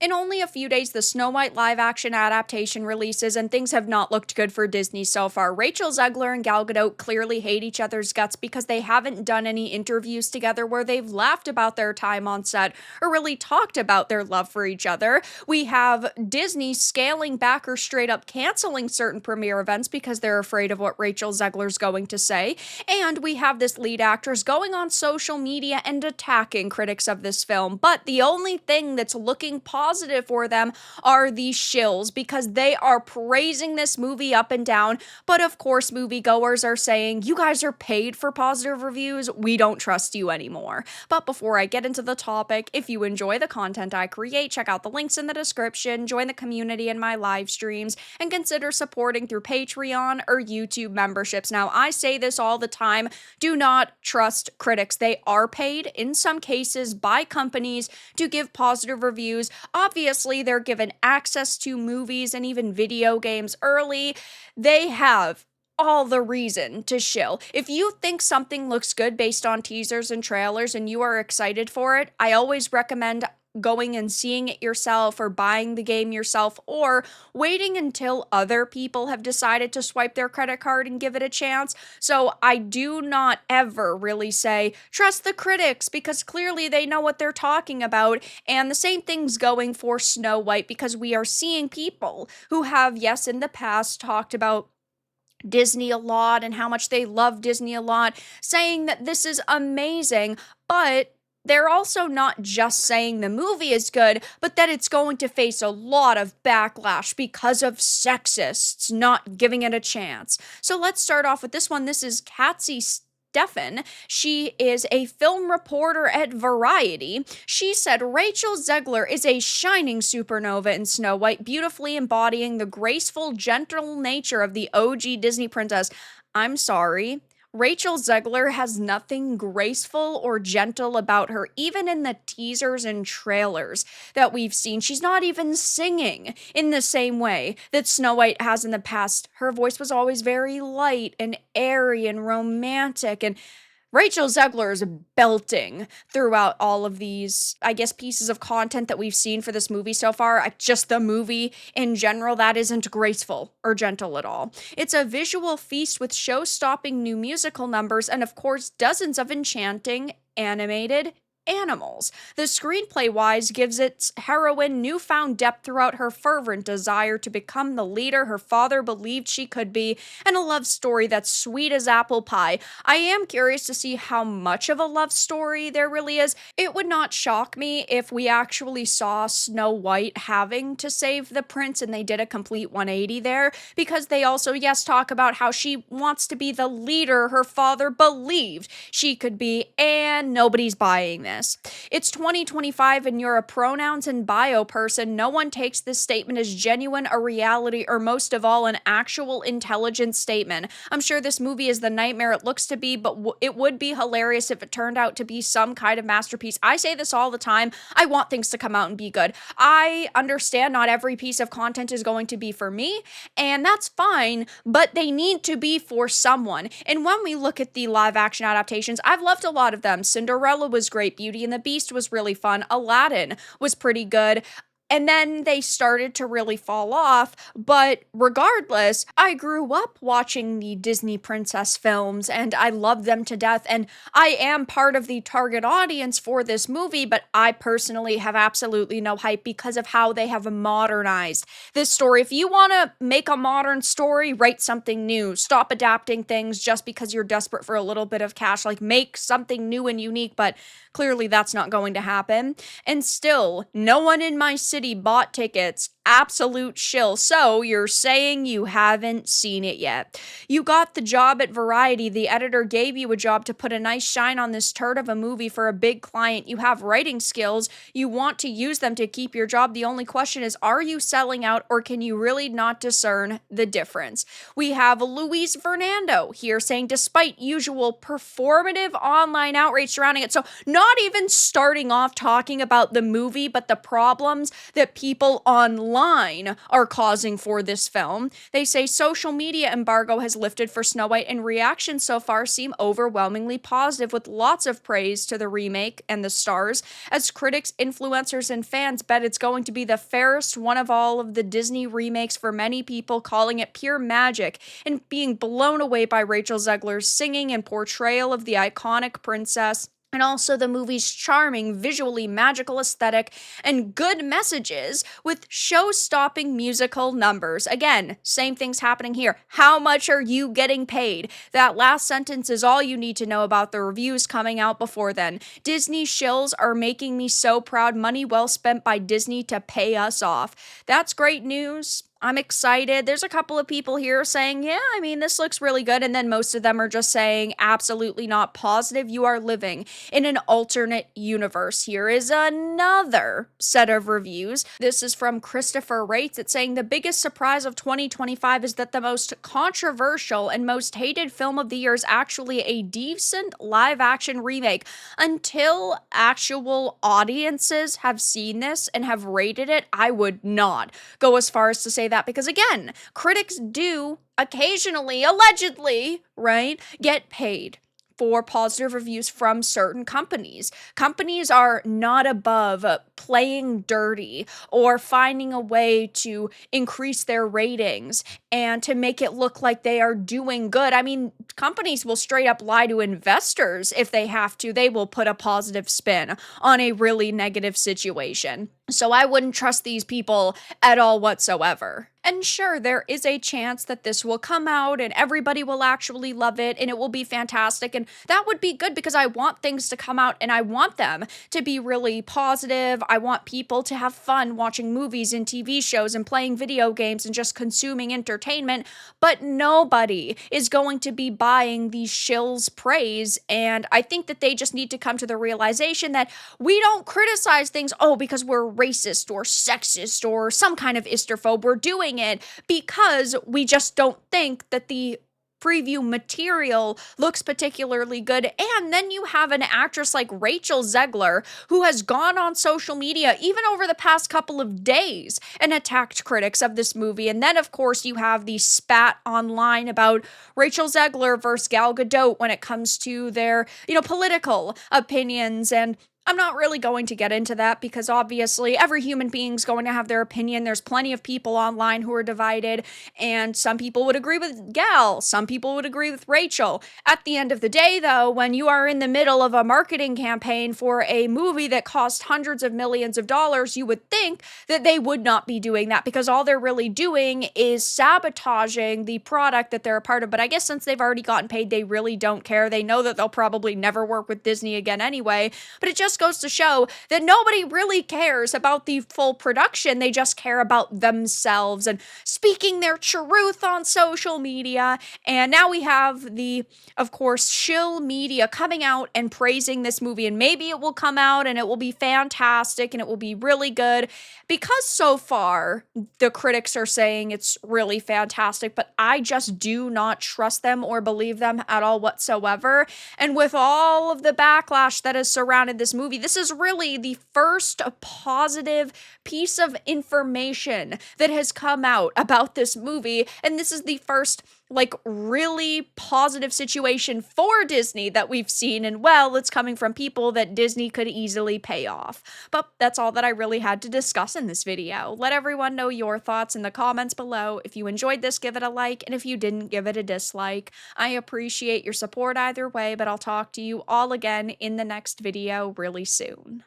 In only a few days, the Snow White live-action adaptation releases, and things have not looked good for Disney so far. Rachel Zegler and Gal Gadot clearly hate each other's guts because they haven't done any interviews together where they've laughed about their time on set or really talked about their love for each other. We have Disney scaling back or straight up canceling certain premiere events because they're afraid of what Rachel Zegler's going to say. And we have this lead actress going on social media and attacking critics of this film. But the only thing that's looking positive for them are these shills because they are praising this movie up and down. But of course, moviegoers are saying, you guys are paid for positive reviews. We don't trust you anymore. But before I get into the topic, if you enjoy the content I create, check out the links in the description, join the community in my live streams, and consider supporting through Patreon or YouTube memberships. Now, I say this all the time, do not trust critics. They are paid, in some cases, by companies to give positive reviews. Obviously, they're given access to movies and even video games early. They have all the reason to shill. If you think something looks good based on teasers and trailers and you are excited for it, I always recommend going and seeing it yourself or buying the game yourself or waiting until other people have decided to swipe their credit card and give it a chance. So I do not ever really say trust the critics because clearly they know what they're talking about. And the same thing's going for Snow White because we are seeing people who have, yes, in the past talked about Disney a lot and how much they love Disney a lot, saying that this is amazing, but they're also not just saying the movie is good, but that it's going to face a lot of backlash because of sexists not giving it a chance. So let's start off with this one. This is Katzy Steffen. She is a film reporter at Variety. She said Rachel Zegler is a shining supernova in Snow White, beautifully embodying the graceful, gentle nature of the OG Disney princess. I'm sorry. Rachel Zegler has nothing graceful or gentle about her, even in the teasers and trailers that we've seen. She's not even singing in the same way that Snow White has in the past. Her voice was always very light and airy and romantic, and Rachel Zegler is belting throughout all of these, I guess, pieces of content that we've seen for this movie so far. Just the movie in general, that isn't graceful or gentle at all. It's a visual feast with show-stopping new musical numbers and, of course, dozens of enchanting animated animals. The screenplay-wise gives its heroine newfound depth throughout her fervent desire to become the leader her father believed she could be, and a love story that's sweet as apple pie. I am curious to see how much of a love story there really is. It would not shock me if we actually saw Snow White having to save the prince and they did a complete 180 there, because they also, yes, talk about how she wants to be the leader her father believed she could be, and nobody's buying this. It's 2025 and you're a pronouns and bio person. No one takes this statement as genuine, a reality, or most of all, an actual intelligent statement. I'm sure this movie is the nightmare it looks to be, but it would be hilarious if it turned out to be some kind of masterpiece. I say this all the time. I want things to come out and be good. I understand not every piece of content is going to be for me, and that's fine, but they need to be for someone. And when we look at the live action adaptations, I've loved a lot of them. Cinderella was great. Beauty and the Beast was really fun. Aladdin was pretty good. And then they started to really fall off. But regardless, I grew up watching the Disney princess films and I love them to death. And I am part of the target audience for this movie, but I personally have absolutely no hype because of how they have modernized this story. If you want to make a modern story, write something new. Stop adapting things just because you're desperate for a little bit of cash. Like, make something new and unique, but clearly that's not going to happen. And still, no one in my city bought tickets. Absolute shill. So you're saying you haven't seen it yet. You got the job at Variety. The editor gave you a job to put a nice shine on this turd of a movie for a big client. You have writing skills. You want to use them to keep your job. The only question is, are you selling out or can you really not discern the difference? We have Luis Fernando here saying, despite usual performative online outrage surrounding it. So not even starting off talking about the movie, but the problems that people online online are causing for this film. They say social media embargo has lifted for Snow White, and reactions so far seem overwhelmingly positive, with lots of praise to the remake and the stars, as critics, influencers, and fans bet it's going to be the fairest one of all of the Disney remakes, for many people calling it pure magic and being blown away by Rachel Zegler's singing and portrayal of the iconic princess, and also the movie's charming, visually magical aesthetic and good messages with show-stopping musical numbers. Again, same things happening here. How much are you getting paid? That last sentence is all you need to know about the reviews coming out before then. Disney shills are making me so proud. Money well spent by Disney to pay us off. That's great news. I'm excited. There's a couple of people here saying, yeah, I mean, this looks really good. And then most of them are just saying, absolutely not positive. You are living in an alternate universe. Here is another set of reviews. This is from Christopher Rates. It's saying the biggest surprise of 2025 is that the most controversial and most hated film of the year is actually a decent live action remake. Until actual audiences have seen this and have rated it, I would not go as far as to say that, because again, critics do occasionally, allegedly, right, get paid for positive reviews from certain companies. Companies are not above playing dirty or finding a way to increase their ratings and to make it look like they are doing good. I mean, companies will straight up lie to investors if they have to. They will put a positive spin on a really negative situation. So I wouldn't trust these people at all whatsoever. And sure, there is a chance that this will come out and everybody will actually love it and it will be fantastic. And that would be good, because I want things to come out and I want them to be really positive. I want people to have fun watching movies and TV shows and playing video games and just consuming entertainment. But nobody is going to be buying these shills praise. And I think that they just need to come to the realization that we don't criticize things, because we're racist or sexist or some kind of isterphobe. We're doing it because we just don't think that the preview material looks particularly good. And then you have an actress like Rachel Zegler, who has gone on social media even over the past couple of days and attacked critics of this movie. And then, of course, you have the spat online about Rachel Zegler versus Gal Gadot when it comes to their, political opinions. And I'm not really going to get into that, because obviously every human being's going to have their opinion. There's plenty of people online who are divided, and some people would agree with Gal, some people would agree with Rachel. At the end of the day, though, when you are in the middle of a marketing campaign for a movie that cost hundreds of millions of dollars, you would think that they would not be doing that, because all they're really doing is sabotaging the product that they're a part of. But I guess since they've already gotten paid, they really don't care. They know that they'll probably never work with Disney again anyway, but it just goes to show that nobody really cares about the full production. They just care about themselves and speaking their truth on social media. And now we have the, of course, shill media coming out and praising this movie. And maybe it will come out and it will be fantastic and it will be really good, because so far the critics are saying it's really fantastic, but I just do not trust them or believe them at all whatsoever. And with all of the backlash that has surrounded this movie, this is really the first positive piece of information that has come out about this movie. And this is the first really positive situation for Disney that we've seen. And well, it's coming from people that Disney could easily pay off. But that's all that I really had to discuss in this video. Let everyone know your thoughts in the comments below. If you enjoyed this, give it a like. And if you didn't, give it a dislike. I appreciate your support either way, but I'll talk to you all again in the next video really soon.